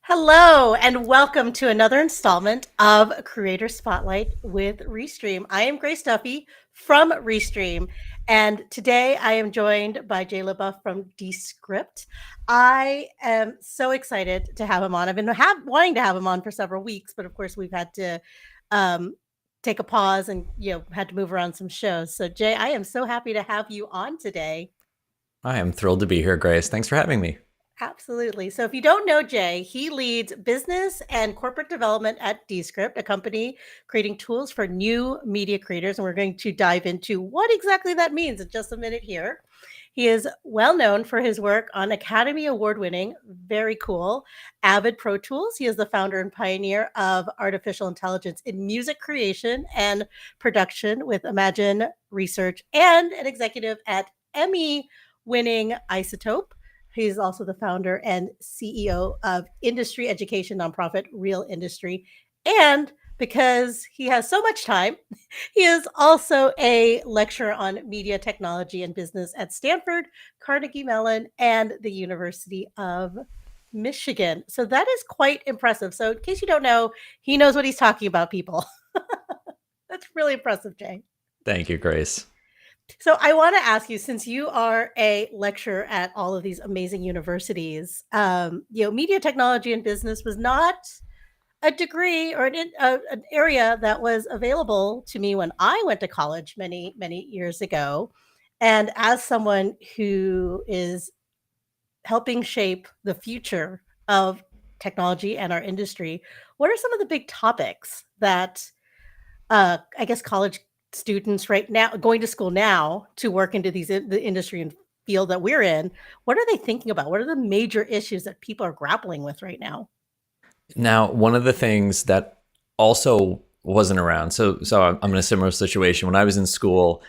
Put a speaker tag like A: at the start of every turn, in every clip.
A: Hello, and welcome to another installment of Creator Spotlight with Restream. I am Grace Duffy from Restream, and today I am joined by Jay LeBoeuf from Descript. I am so excited to have him on. I've been wanting to have him on for several weeks, but of course we've had to um, take a pause and had to move around some shows. So Jay, I am so happy to have you on today.
B: I am thrilled to be here, Grace. Thanks for having me.
A: Absolutely. So if you don't know Jay, he leads business and corporate development at Descript, a company creating tools for new media creators. And we're going to dive into what exactly that means in just a minute here. He is well known for his work on Academy Award winning, very cool, Avid Pro Tools. He is the founder and pioneer of artificial intelligence in music creation and production with Imagine Research and an executive at Emmy winning Isotope. He's also the founder and CEO of industry education nonprofit Real Industry. And because he has so much time, he is also a lecturer on media technology and business at Stanford, Carnegie Mellon, and the University of Michigan. So that is quite impressive. So, in case you don't know, he knows what he's talking about, people. That's really impressive, Jay.
B: Thank you, Grace.
A: So I want to ask you, since you are a lecturer at all of these amazing universities, media technology and business was not a degree or an area that was available to me when I went to college many, many years ago. And as someone who is helping shape the future of technology and our industry, what are some of the big topics that I guess college students right now going to school now to work into the industry and field that we're in, what are they thinking about? What are the major issues that people are grappling with right now?
B: Now, one of the things that also wasn't around, so I'm in a similar situation. When I was in school,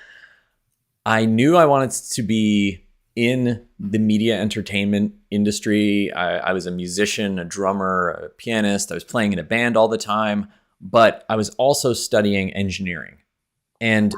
B: I knew I wanted to be in the media entertainment industry. I was a musician, a drummer, a pianist. I was playing in a band all the time, but I was also studying engineering. And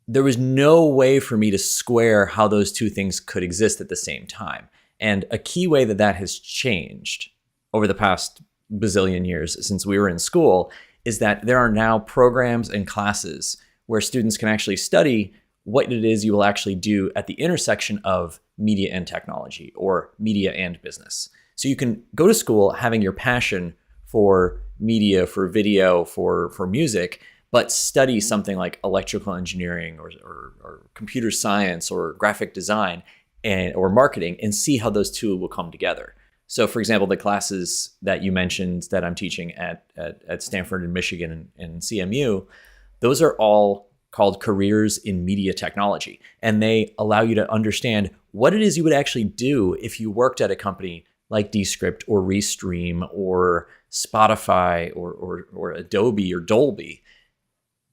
B: there was no way for me to square how those two things could exist at the same time. And a key way that that has changed over the past bazillion years since we were in school is that there are now programs and classes where students can actually study what it is you will actually do at the intersection of media and technology or media and business. So you can go to school having your passion for media, for video, for music, but study something like electrical engineering or computer science or graphic design or marketing and see how those two will come together. So, for example, the classes that you mentioned that I'm teaching at Stanford and Michigan and CMU, those are all called careers in media technology. And they allow you to understand what it is you would actually do if you worked at a company like Descript or Restream or Spotify or Adobe or Dolby.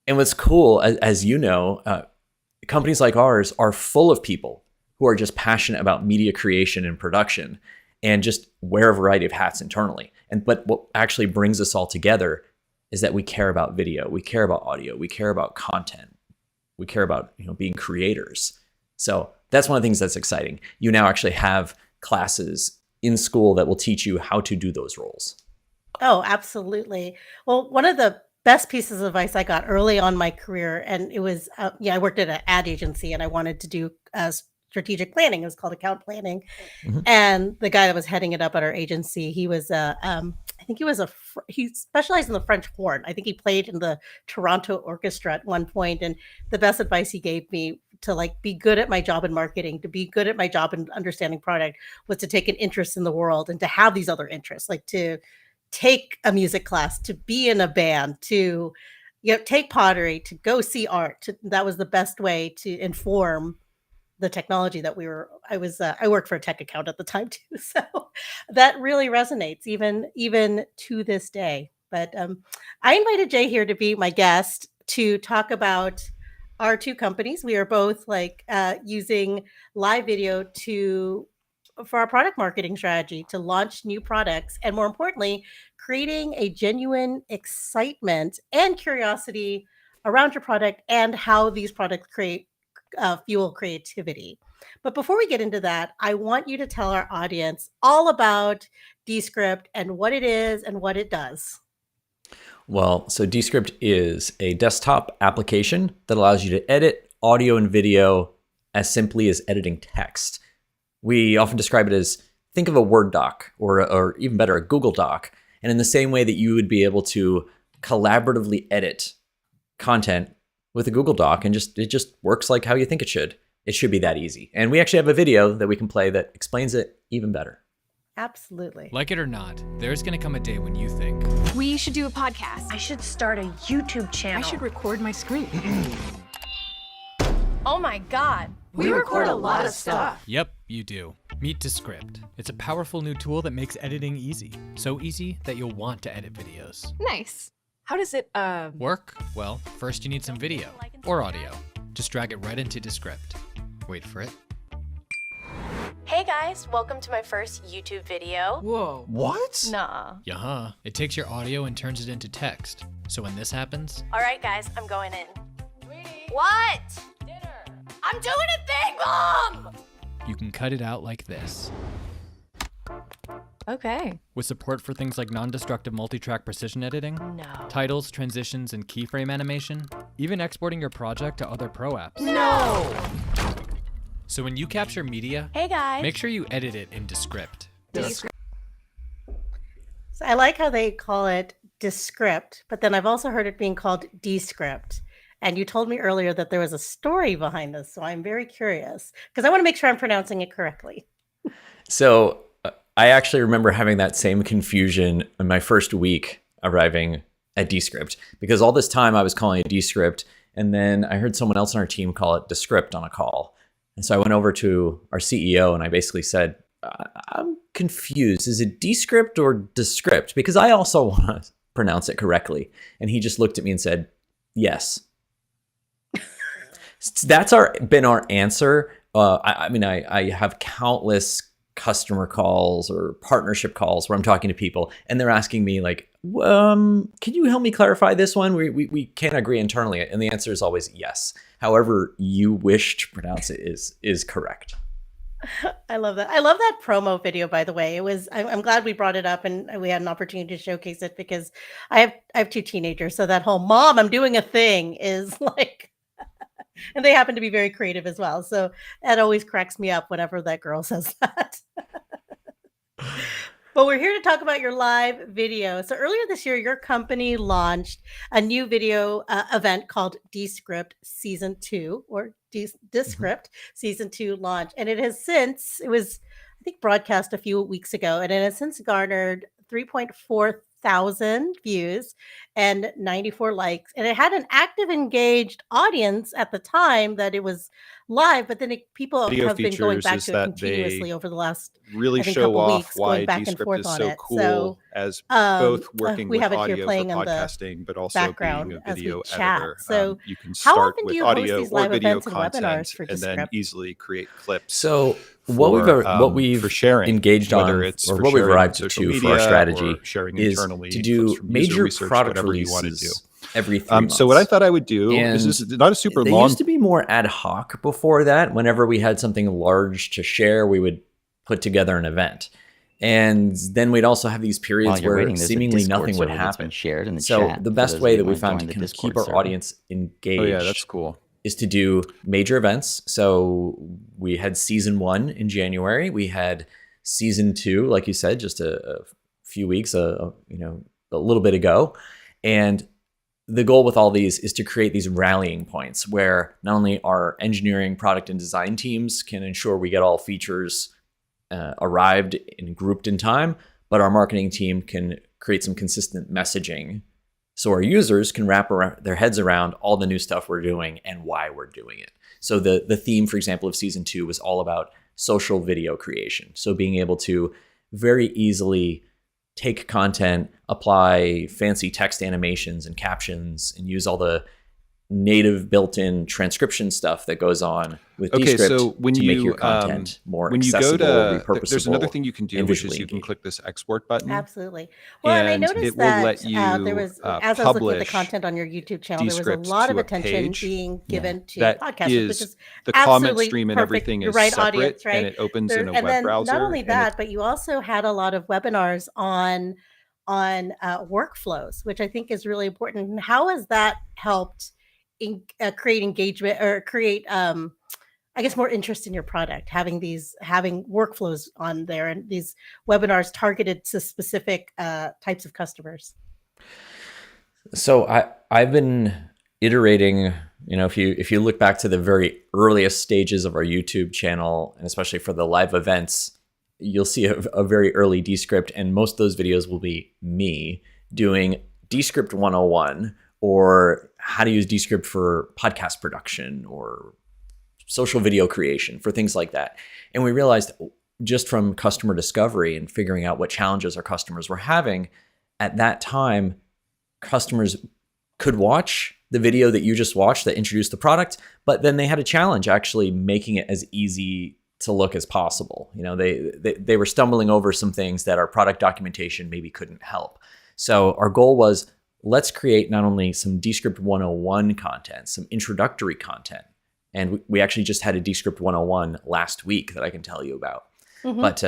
B: And what's cool, as you know, companies like ours are full of people who are just passionate about media creation and production and just wear a variety of hats internally. But what actually brings us all together is that we care about video, we care about audio, we care about content, we care about being creators. So that's one of the things that's exciting. You now actually have classes in school that will teach you how to do those roles.
A: Oh, absolutely. Well, one of the best pieces of advice I got early on my career, and it was, I worked at an ad agency and I wanted to do strategic planning. It was called account planning.
B: Mhm.
A: And the guy that was heading it up at our agency, he was I think he was he specialized in the French horn. I think he played in the Toronto Orchestra at one point. And the best advice he gave me to like be good at my job in marketing, to be good at my job in understanding product, was to take an interest in the world and to have these other interests, like to take a music class, to be in a band, to take pottery, to go see art. That was the best way to inform the technology that I worked for a tech account at the time too. So that really resonates even to this day. But I invited Jay here to be my guest to talk about our two companies. We are both like using live video to for our product marketing strategy to launch new products, and more importantly, creating a genuine excitement and curiosity around your product and how these products create fuel creativity. But before we get into that, I want you to tell our audience all about Descript and what it is and what it does?
B: Well, so Descript is a desktop application that allows you to edit audio and video as simply as editing text. We often describe it as, think of a Word doc or even better, a Google Doc. And in the same way that you would be able to collaboratively edit content with a Google Doc and it just works like how you think it should be that easy. And we actually have a video that we can play that explains it even better.
A: Absolutely.
C: Like it or not, there's gonna come a day when you think,
D: we should do a podcast.
E: I should start a YouTube channel.
F: I should record my screen.
D: Oh my God.
F: We record a lot of stuff.
C: yep, you do. Meet Descript. It's a powerful new tool that makes editing easy. So easy that you'll want to edit videos.
F: Nice. How does it,
C: Work? Well, first you need some video or audio. Just drag it right into Descript. Wait for it.
D: Hey guys, welcome to my first YouTube video.
F: Whoa.
G: What?
D: Nah.
C: Yeah, it takes your audio and turns it into text. So when this happens,
D: All right guys, I'm going in. What? Dinner. I'm doing a thing, Mom!
C: you can cut it out like this.
F: Okay.
C: With support for things like non-destructive multi-track precision editing,
D: No.
C: titles, transitions, and keyframe animation, even exporting your project to other pro apps.
D: No!
C: So when you capture media,
D: Hey guys.
C: make sure you edit it in Descript.
A: So I like how they call it Descript, but then I've also heard it being called Descript. And you told me earlier that there was a story behind this, so I'm very curious because I want to make sure I'm pronouncing it correctly.
B: So I actually remember having that same confusion in my first week arriving at Descript, because all this time I was calling it Descript, and then I heard someone else on our team call it Descript on a call. And so I went over to our CEO and I basically said, I'm confused. Is it Descript or Descript? Because I also want to pronounce it correctly. And he just looked at me and said, yes. That's been our answer. I have countless customer calls or partnership calls where I'm talking to people and they're asking me like, can you help me clarify this one? We can't agree internally. And the answer is always yes. However you wish to pronounce it is correct.
A: I love that. I love that promo video, by the way. I'm glad we brought it up and we had an opportunity to showcase it because I have two teenagers. So that whole "Mom, I'm doing a thing" is like, and they happen to be very creative as well. So that always cracks me up whenever that girl says that. But we're here to talk about your live video. So earlier this year, your company launched a new video event called Descript Season 2 or Descript Season 2 launch. And it was, I think, broadcast a few weeks ago. And it has since garnered 3.4 thousand views and 94 likes. And it had an active, engaged audience at the time that it was live, but then people
G: Video
A: have been going
G: features
A: back
G: is
A: to it
G: that
A: continuously
G: they
A: over the last
G: really
A: I think,
G: show
A: couple
G: off
A: weeks,
G: why
A: going back and
G: Descript
A: forth
G: is
A: on
G: so
A: it.
G: cool
A: So,
G: as both working
A: we
G: with
A: have it here
G: audio for
A: playing on the
G: podcasting, but also
A: background
G: being a
A: as we
G: video
A: chat.
G: editor.
A: So
G: You can
A: how
G: start
A: often do
G: with
A: you host
G: audio
A: these
G: or
A: live
G: video
A: events and
G: content
A: webinars for
G: and then
A: Descript?
G: easily create clips.
B: So
G: for,
B: what we've
G: for sharing,
B: engaged
G: whether
B: on,
G: it's
B: or
G: for
B: what we've
G: sharing on
B: arrived
G: social
B: to
G: media
B: for our strategy
G: or sharing
B: is
G: internally,
B: to
G: clips
B: do
G: from user
B: major
G: research,
B: product
G: whatever you want to do.
B: releases every 3 months.
G: So what I thought I would do is
B: And
G: this is not a super
B: they
G: long.
B: used to be more ad hoc before that. Whenever we had something large to share, we would put together an event. And then we'd also have these periods where seemingly nothing would happen.
H: Shared in the
B: So
H: chat
B: the best way that we found to kind of keep our
H: server.
B: audience engaged
G: Oh yeah, that's cool.
B: is to do major events. So we had season 1 in January. We had season 2, like you said, just a few weeks, a little bit ago. And the goal with all these is to create these rallying points where not only our engineering, product, and design teams can ensure we get all features arrived and grouped in time, but our marketing team can create some consistent messaging so our users can wrap their heads around all the new stuff we're doing and why we're doing it. So the theme, for example, of season 2 was all about social video creation. So being able to very easily take content, apply fancy text animations and captions, and use all the native built-in transcription stuff that goes on with
G: Okay,
B: Descript
G: so when
B: to
G: you
B: make your content more
G: when you go
B: accessible,
G: to
B: repurposable.
G: there's another thing you can do,
B: and
G: which is
B: visually
G: you can
B: engaging.
G: click this export button,
A: Absolutely. Well, and I
G: and
A: noticed
G: it will
A: that
G: let you
A: there was, as I was looking at the
G: publish
A: content on your YouTube channel, there was a
G: Descript
A: lot of
G: to a
A: attention
G: page
A: being given to
G: that
A: podcasters, which
G: is
A: is
G: the comment
A: absolutely
G: stream and
A: perfect.
G: everything
A: Your
G: is
A: right
G: separate,
A: audience,
G: and
A: right?
G: it opens in a
A: And
G: web
A: then
G: browser.
A: not only
G: and
A: that, but you also had a lot of webinars on workflows, which I think is really important. And how has that helped create engagement or create I guess more interest in your product, having workflows on there and these webinars targeted to specific types of customers?
B: So I've been iterating, if you look back to the very earliest stages of our YouTube channel, and especially for the live events, you'll see a very early Descript, and most of those videos will be me doing Descript 101 or how to use Descript for podcast production or social video creation, for things like that. And we realized just from customer discovery and figuring out what challenges our customers were having at that time, customers could watch the video that you just watched that introduced the product, but then they had a challenge actually making it as easy to look as possible. They were stumbling over some things that our product documentation maybe couldn't help. So our goal was, let's create not only some Descript 101 content, some introductory content. And we actually just had a Descript 101 last week that I can tell you about. But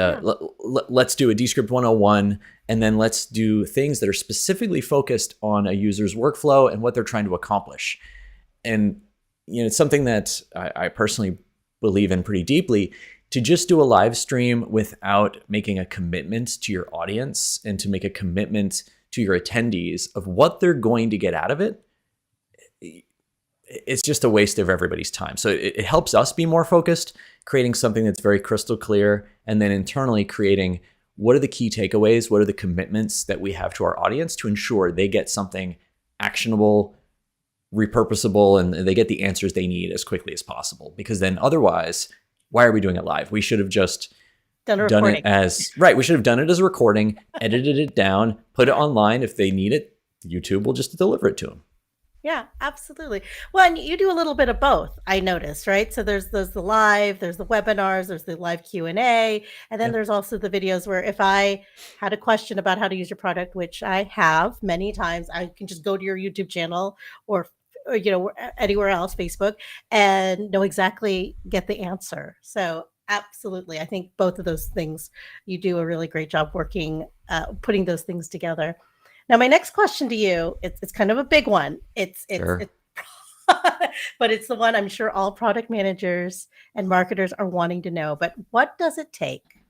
B: let's do a Descript 101, and then let's do things that are specifically focused on a user's workflow and what they're trying to accomplish. And it's something that I personally believe in pretty deeply, to just do a live stream without making a commitment to your audience and to make a commitment to your attendees of what they're going to get out of it. It's just a waste of everybody's time. So it helps us be more focused, creating something that's very crystal clear, and then internally creating what are the key takeaways, what are the commitments that we have to our audience to ensure they get something actionable, repurposable, and they get the answers they need as quickly as possible. Because then otherwise, why are we doing it live? We should have just done it as, right, we should have done it as a recording, edited it down, put it online. If they need it, YouTube will just deliver it to them.
A: Yeah, absolutely. Well, and you do a little bit of both, I noticed, right? So there's the live, there's the webinars, there's the live Q&A, and then there's also the videos where if I had a question about how to use your product, which I have many times, I can just go to your YouTube channel or anywhere else, Facebook, and get the answer. So absolutely. I think both of those things, you do a really great job putting those things together. Now, my next question to you, it's kind of a big one. Sure. But it's the one I'm sure all product managers and marketers are wanting to know. But what does it take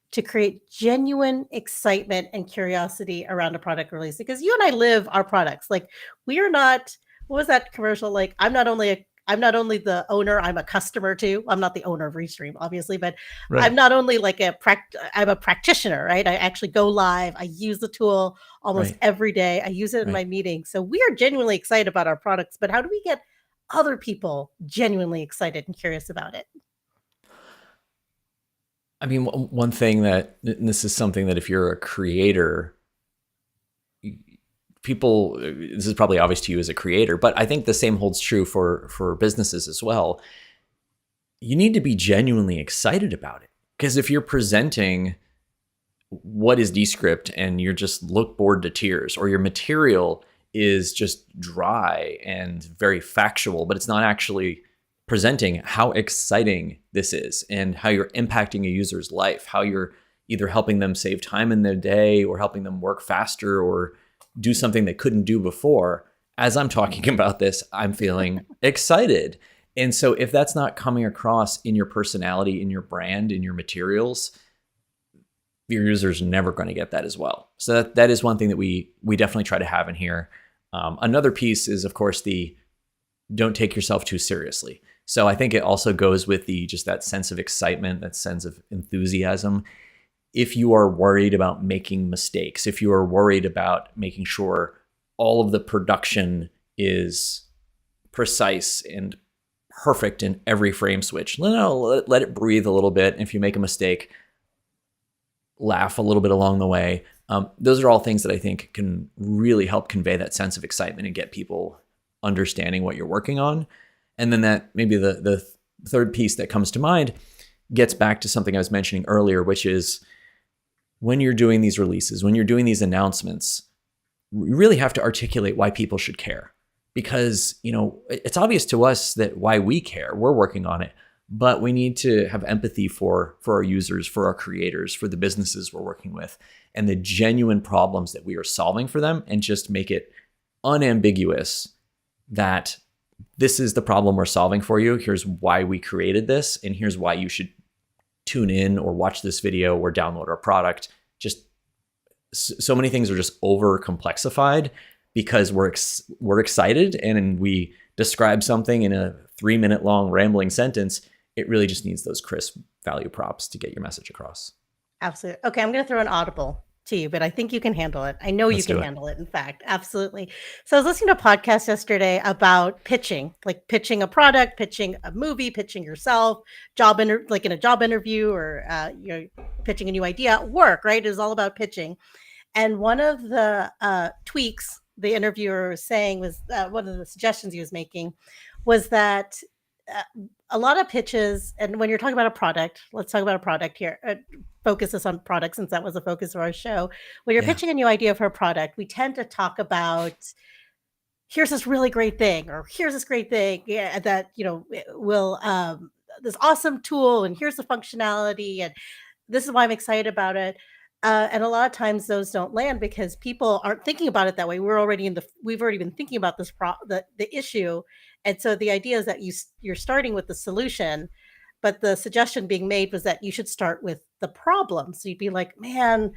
A: to create genuine excitement and curiosity around a product release? Because you and I live our products. Like, we are not, what was that commercial? Like, I'm not only the owner, I'm a customer too. I'm not the owner of Restream, obviously, but right. I'm not only like I'm a practitioner, right? I actually go live. I use the tool almost every day. I use it in my meetings. So we are genuinely excited about our products, but how do we get other people genuinely excited and curious about it?
B: I mean, one thing and this is something that if you're a creator, this is probably obvious to you as a creator, but I think the same holds true for businesses as well. You need to be genuinely excited about it. Because if you're presenting what is Descript and you're just look bored to tears, or your material is just dry and very factual, but it's not actually presenting how exciting this is and how you're impacting a user's life, how you're either helping them save time in their day or helping them work faster or do something they couldn't do before. As I'm talking about this, I'm feeling excited. And so if that's not coming across in your personality, in your brand, in your materials, your user's never going to get that as well. So that is one thing that we definitely try to have in here. Another piece is, of course, the don't take yourself too seriously. So I think it also goes with just that sense of excitement, that sense of enthusiasm. If you are worried about making mistakes, if you are worried about making sure all of the production is precise and perfect in every frame switch, let it breathe a little bit. If you make a mistake, laugh a little bit along the way. Those are all things that I think can really help convey that sense of excitement and get people understanding what you're working on. And then that maybe the third piece that comes to mind gets back to something I was mentioning earlier, which is when you're doing these releases, when you're doing these announcements, you really have to articulate why people should care. Because, it's obvious to us that why we care, we're working on it, but we need to have empathy for our users, for our creators, for the businesses we're working with, and the genuine problems that we are solving for them, and just make it unambiguous that this is the problem we're solving for you. Here's why we created this, and here's why you should tune in or watch this video or download our product. Just so many things are just over complexified because we're excited and we describe something in a 3-minute long rambling sentence. It really just needs those crisp value props to get your message across.
A: Absolutely. Okay, I'm going to throw an audible to you, but I think you can handle it. I know you
B: Let's
A: can
B: do it.
A: handle it, in fact. Absolutely. So I was listening to a podcast yesterday about pitching, like pitching a product, pitching a movie, pitching yourself, like in a job interview, or pitching a new idea at work, right? It's all about pitching. And one of the tweaks the interviewer was saying was, one of the suggestions he was making was that a lot of pitches, and when you're talking about a product, let's talk about a product here. Focus us on product, since that was the focus of our show. When you're pitching a new idea for a product, we tend to talk about, here's this really great thing, or here's this great thing that will this awesome tool, and here's the functionality, and this is why I'm excited about it. And a lot of times those don't land because people aren't thinking about it that way. We've already been thinking about this the issue, and so the idea is that you're starting with the solution, but the suggestion being made was that you should start with the problem. So you'd be like, man,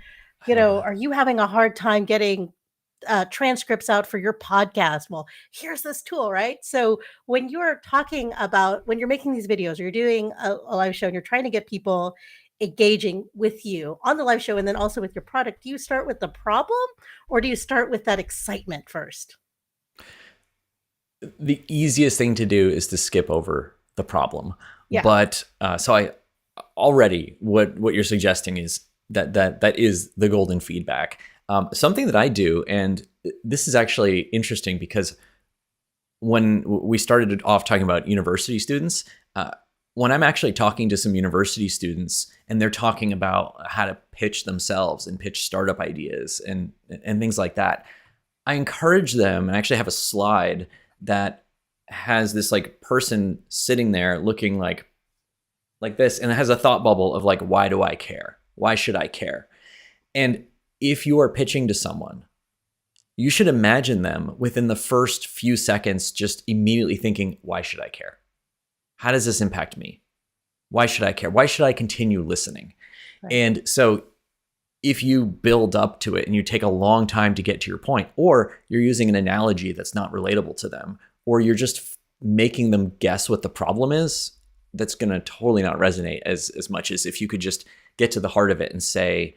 A: are you having a hard time getting transcripts out for your podcast? Well, here's this tool, right? So when you're when you're making these videos, or you're doing a live show, and you're trying to get people engaging with you on the live show and then also with your product, do you start with the problem, or do you start with that excitement first?
B: The easiest thing to do is to skip over the problem.
A: Yeah.
B: But so I already what you're suggesting is that is the golden feedback. Something that I do, and this is actually interesting because when we started off talking about university students, when I'm actually talking to some university students and they're talking about how to pitch themselves and pitch startup ideas and things like that, I encourage them, and I actually have a slide that has this like person sitting there looking like this, and it has a thought bubble of like, why do I care? Why should I care? And if you are pitching to someone, you should imagine them within the first few seconds just immediately thinking, why should I care? How does this impact me? Why should I care? Why should I continue listening? Right. And so if you build up to it and you take a long time to get to your point, or you're using an analogy that's not relatable to them, or you're just making them guess what the problem is, that's going to totally not resonate as much as if you could just get to the heart of it and say,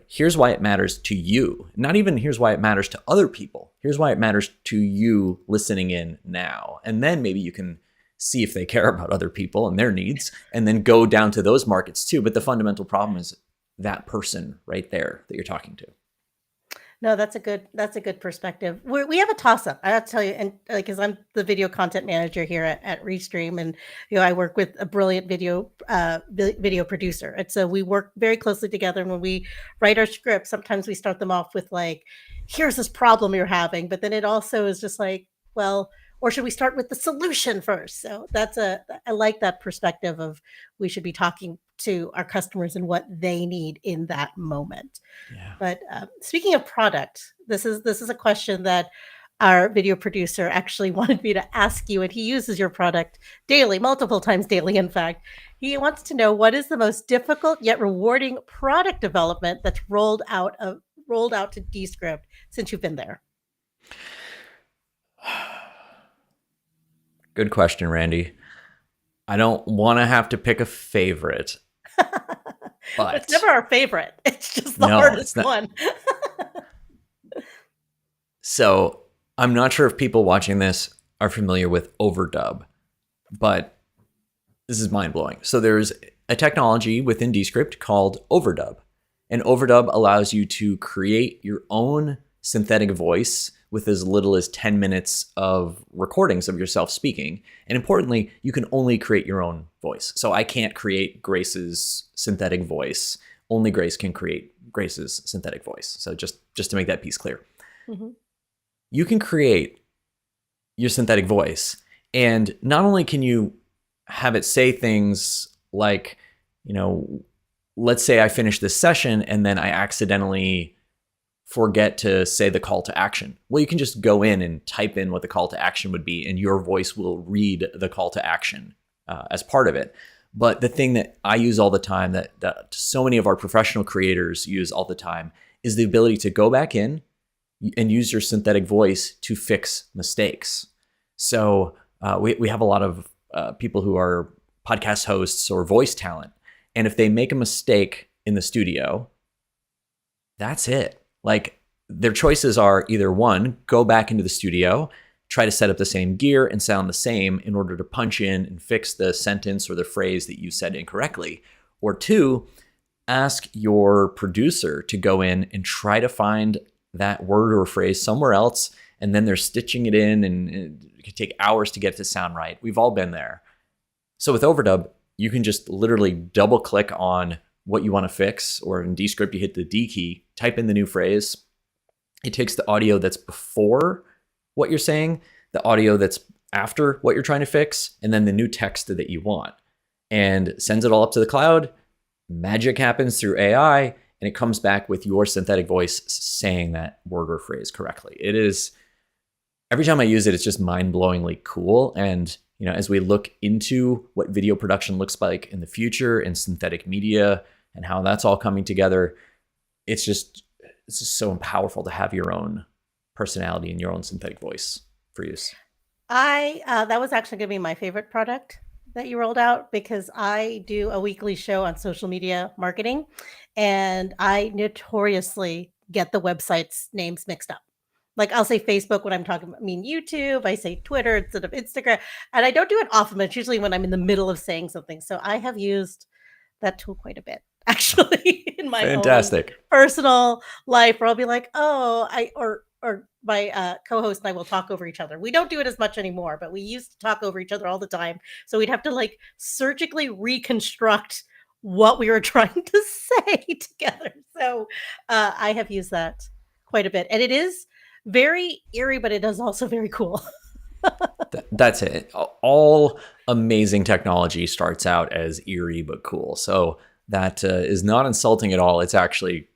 B: here's why it matters to you. Not even here's why it matters to other people. Here's why it matters to you listening in now. And then maybe you can see if they care about other people and their needs, and then go down to those markets too. But the fundamental problem is that person right there that you're talking to.
A: No, that's a good perspective. We have a toss up. I have to tell you, and because I'm the video content manager here at Restream, and I work with a brilliant video producer, and so we work very closely together. And when we write our scripts, sometimes we start them off with like, "Here's this problem you're having," but then it also is just like, well, or should we start with the solution first? So I like that perspective of we should be talking to our customers and what they need in that moment.
B: Yeah.
A: But speaking of product, this is a question that our video producer actually wanted me to ask you, and he uses your product daily, multiple times daily, in fact. He wants to know, what is the most difficult yet rewarding product development that's rolled out to Descript since you've been there?
B: Good question, Randy. I don't want to have to pick a favorite, but
A: it's never our favorite. It's just the hardest one.
B: So I'm not sure if people watching this are familiar with Overdub, but this is mind-blowing. So there's a technology within Descript called Overdub, and Overdub allows you to create your own synthetic voice with as little as 10 minutes of recordings of yourself speaking. And importantly, you can only create your own voice. So I can't create Grace's synthetic voice. Only Grace can create Grace's synthetic voice. So just to make that piece clear. Mm-hmm. You can create your synthetic voice, and not only can you have it say things like, let's say I finish this session and then I accidentally forget to say the call to action. Well, you can just go in and type in what the call to action would be, and your voice will read the call to action as part of it. But the thing that I use all the time, that so many of our professional creators use all the time, is the ability to go back in and use your synthetic voice to fix mistakes. So we have a lot of people who are podcast hosts or voice talent. And if they make a mistake in the studio, that's it. Like, their choices are either one, go back into the studio, try to set up the same gear and sound the same in order to punch in and fix the sentence or the phrase that you said incorrectly. Or two, ask your producer to go in and try to find that word or phrase somewhere else, and then they're stitching it in, and it can take hours to get it to sound right. We've all been there. So with Overdub, you can just literally double click on what you want to fix, or in Descript, you hit the D key, type in the new phrase. It takes the audio that's before what you're saying, the audio that's after what you're trying to fix, and then the new text that you want, and sends it all up to the cloud. Magic happens through AI, and it comes back with your synthetic voice saying that word or phrase correctly. It is, every time I use it, it's just mind-blowingly cool. And as we look into what video production looks like in the future and synthetic media and how that's all coming together, it's just so powerful to have your own personality and your own synthetic voice for use.
A: That was actually going to be my favorite product that you rolled out, because I do a weekly show on social media marketing, and I notoriously get the websites' names mixed up. Like, I'll say Facebook when I'm talking about YouTube. I say Twitter instead of Instagram. And I don't do it often, but it's usually when I'm in the middle of saying something. So I have used that tool quite a bit, actually, in my own personal life, where I'll be like, or my co-host and I will talk over each other. We don't do it as much anymore, but we used to talk over each other all the time. So we'd have to surgically reconstruct what we were trying to say together. So I have used that quite a bit. And it is very eerie, but it is also very cool.
B: That's it. All amazing technology starts out as eerie but cool. So that is not insulting at all. It's actually,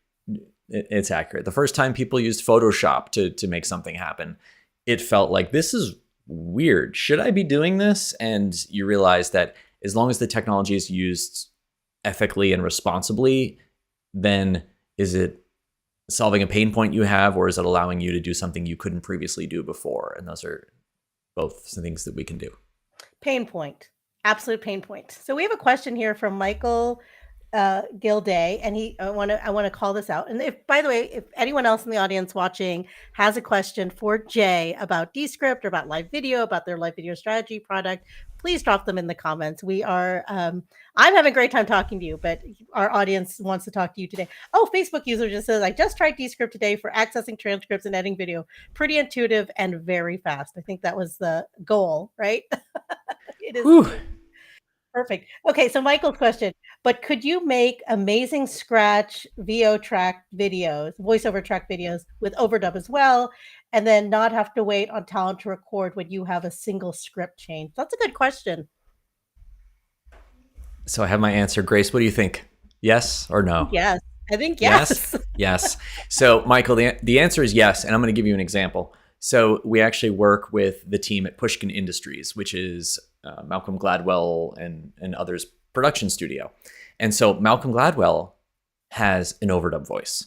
B: it's accurate. The first time people used Photoshop to make something happen, it felt like, this is weird. Should I be doing this? And you realize that as long as the technology is used ethically and responsibly, then is it solving a pain point you have, or is it allowing you to do something you couldn't previously do before? And those are both some things that we can do.
A: Pain point. Absolute pain point. So we have a question here from Michael Gilday, and I want to call this out. And if, by the way, if anyone else in the audience watching has a question for Jay about Descript or about live video, about their live video strategy product, please drop them in the comments. We are, I'm having a great time talking to you, but our audience wants to talk to you today. Oh, Facebook user just says, I just tried Descript today for accessing transcripts and editing video. Pretty intuitive and very fast. I think that was the goal, right? It is.
B: Whew.
A: Perfect. Okay, so Michael's question, but could you make amazing scratch VO track videos, voiceover track videos with Overdub as well, and then not have to wait on talent to record when you have a single script change? That's a good question.
B: So I have my answer. Grace, what do you think? Yes or no?
A: Yes, I think yes.
B: Yes. So Michael, the answer is yes, and I'm going to give you an example. So we actually work with the team at Pushkin Industries, which is Malcolm Gladwell and others' production studio. And so Malcolm Gladwell has an overdub voice.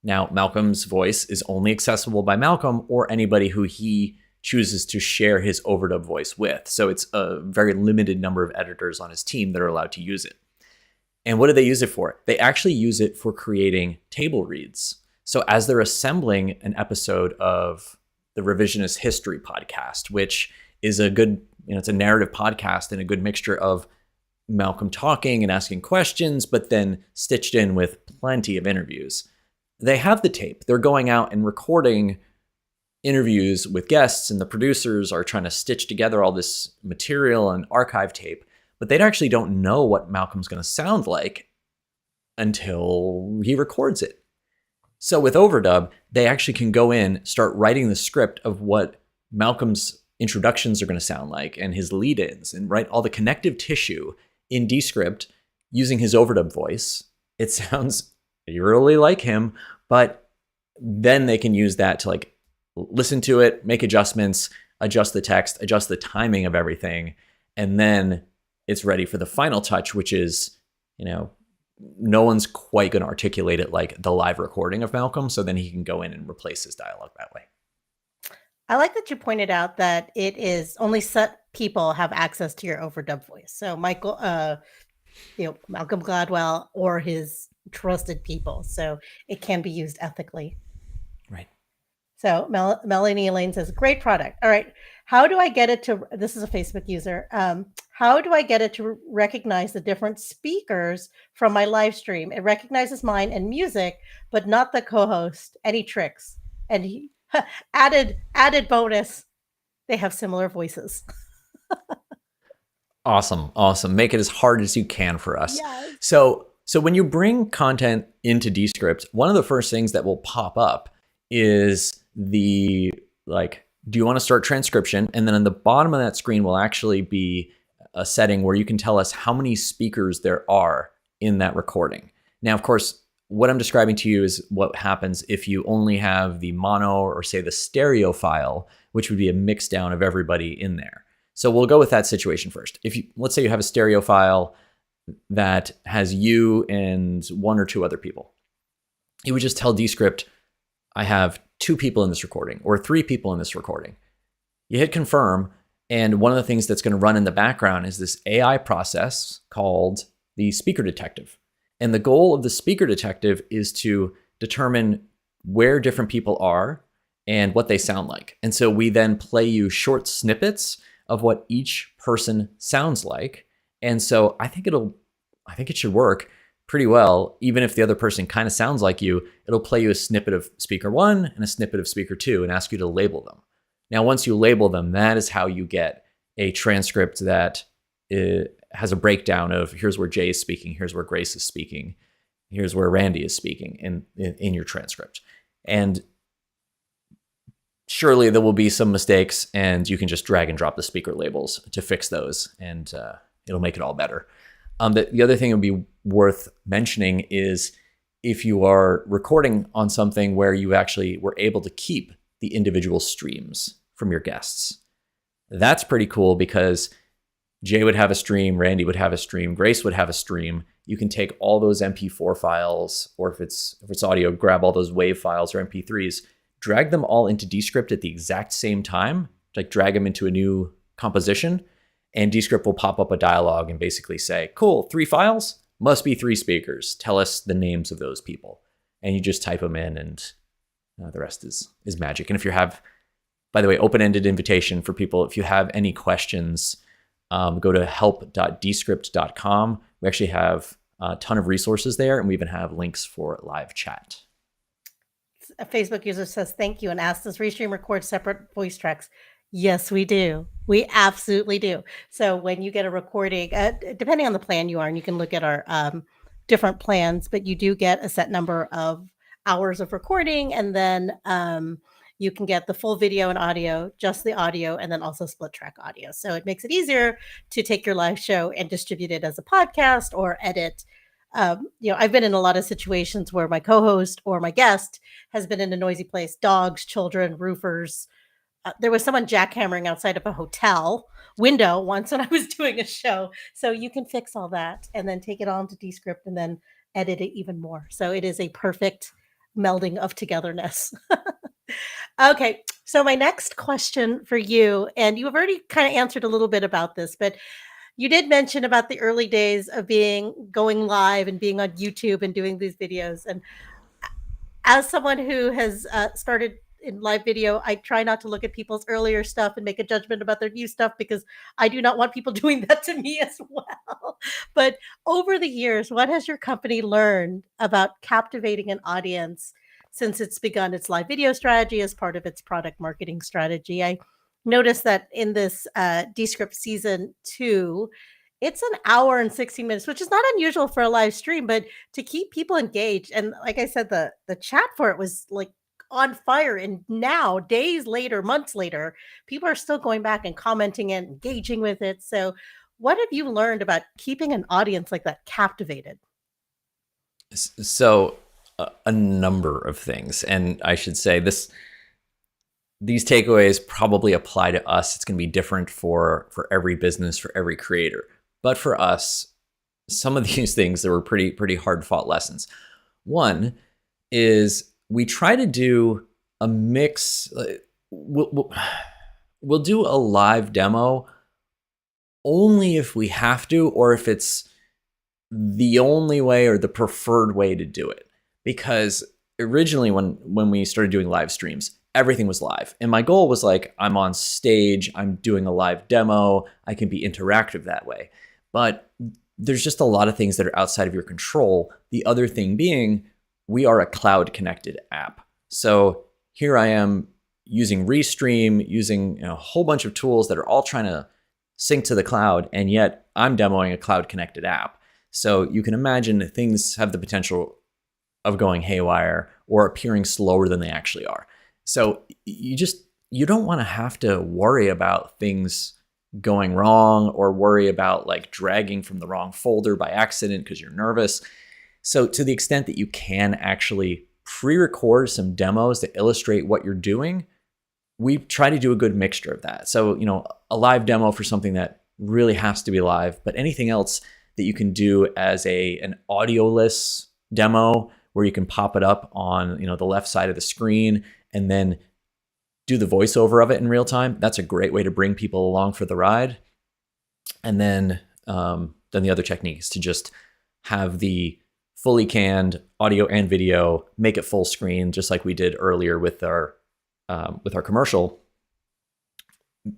B: Now, Malcolm's voice is only accessible by Malcolm or anybody who he chooses to share his overdub voice with. So it's a very limited number of editors on his team that are allowed to use it. And what do they use it for? They actually use it for creating table reads. So as they're assembling an episode of the Revisionist History podcast, which is a good, it's a narrative podcast and a good mixture of Malcolm talking and asking questions, but then stitched in with plenty of interviews. they have the tape. They're going out and recording interviews with guests, and the producers are trying to stitch together all this material and archive tape, but they actually don't know what Malcolm's going to sound like until he records it. So with Overdub, they actually can go in, start writing the script of what Malcolm's introductions are going to sound like and his lead-ins, and write all the connective tissue in Descript using his Overdub voice. It sounds really like him, but then they can use that to like listen to it, make adjustments, adjust the text, adjust the timing of everything, and then it's ready for the final touch, which is, no one's quite going to articulate it like the live recording of Malcolm, so then he can go in and replace his dialogue that way.
A: I like that you pointed out that it is only set people have access to your overdub voice. So Malcolm Gladwell or his trusted people. So it can be used ethically.
B: Right.
A: So Melanie Elaine says, great product. All right. How do I get it to, this is a Facebook user. How do I get it to recognize the different speakers from my live stream? It recognizes mine and music, but not the co-host. Any tricks? And he added bonus. They have similar voices.
B: Awesome. Make it as hard as you can for us.
A: Yes.
B: So when you bring content into Descript, one of the first things that will pop up is the do you want to start transcription? And then on the bottom of that screen will actually be a setting where you can tell us how many speakers there are in that recording. Now, of course, what I'm describing to you is what happens if you only have the mono or say the stereo file, which would be a mix down of everybody in there. So we'll go with that situation first. Let's say you have a stereo file that has you and one or two other people. You would just tell Descript, I have 2 people in this recording or 3 people in this recording. You hit confirm, and one of the things that's going to run in the background is this AI process called the speaker detective. And the goal of the speaker detective is to determine where different people are and what they sound like. And so we then play you short snippets of what each person sounds like. And so I think it should work pretty well. Even if the other person kind of sounds like you, it'll play you a snippet of speaker 1 and a snippet of speaker 2 and ask you to label them. Now, once you label them, that is how you get a transcript that has a breakdown of here's where Jay is speaking, here's where Grace is speaking, here's where Randy is speaking in your transcript. And surely there will be some mistakes, and you can just drag and drop the speaker labels to fix those, and it'll make it all better. The other thing that would be worth mentioning is if you are recording on something where you actually were able to keep the individual streams from your guests. That's pretty cool because Jay would have a stream, Randy would have a stream, Grace would have a stream. You can take all those MP4 files, or if it's audio, grab all those WAV files or MP3s, drag them all into Descript at the exact same time, like drag them into a new composition, and Descript will pop up a dialogue and basically say, cool, 3 files, must be 3 speakers. Tell us the names of those people. And you just type them in, and the rest is magic. And if you have, by the way, open-ended invitation for people, if you have any questions, go to help.descript.com. We actually have a ton of resources there, and we even have links for live chat.
A: A Facebook user says, thank you, and asks, does Restream record separate voice tracks? Yes, we do. We absolutely do. So when you get a recording, depending on the plan you are, and you can look at our different plans, but you do get a set number of hours of recording, and then you can get the full video and audio, just the audio, and then also split track audio. So it makes it easier to take your live show and distribute it as a podcast or edit. I've been in a lot of situations where my co-host or my guest has been in a noisy place, dogs, children, roofers. There was someone jackhammering outside of a hotel window once when I was doing a show. So you can fix all that and then take it on to Descript and then edit it even more. So it is a perfect melding of togetherness. Okay, so my next question for you, and you've already kind of answered a little bit about this, but you did mention about the early days of going live and being on YouTube and doing these videos. And as someone who has started in live video, I try not to look at people's earlier stuff and make a judgment about their new stuff because I do not want people doing that to me as well. But over the years, what has your company learned about captivating an audience since it's begun its live video strategy as part of its product marketing strategy. I noticed that in this Descript season 2, it's an hour and 60 minutes, which is not unusual for a live stream, but to keep people engaged. And like I said, the chat for it was like on fire. And now, days later, months later, people are still going back and commenting and engaging with it. So, what have you learned about keeping an audience like that captivated?
B: So, a number of things, and I should say these takeaways probably apply to us. It's going to be different for every business, for every creator. But for us, some of these things that were pretty hard fought lessons. One is we try to do a mix. We'll do a live demo only if we have to, or if it's the only way or the preferred way to do it. Because originally when we started doing live streams, everything was live. And my goal was like, I'm on stage, I'm doing a live demo, I can be interactive that way. But there's just a lot of things that are outside of your control. The other thing being, we are a cloud connected app. So here I am using Restream, using a whole bunch of tools that are all trying to sync to the cloud, and yet I'm demoing a cloud connected app. So you can imagine things have the potential of going haywire or appearing slower than they actually are. So you don't want to have to worry about things going wrong or worry about like dragging from the wrong folder by accident because you're nervous. So to the extent that you can actually pre-record some demos that illustrate what you're doing, we try to do a good mixture of that. So, a live demo for something that really has to be live, but anything else that you can do as an audioless demo where you can pop it up on, the left side of the screen and then do the voiceover of it in real time. That's a great way to bring people along for the ride. And then the other technique is to just have the fully canned audio and video, make it full screen, just like we did earlier with our commercial.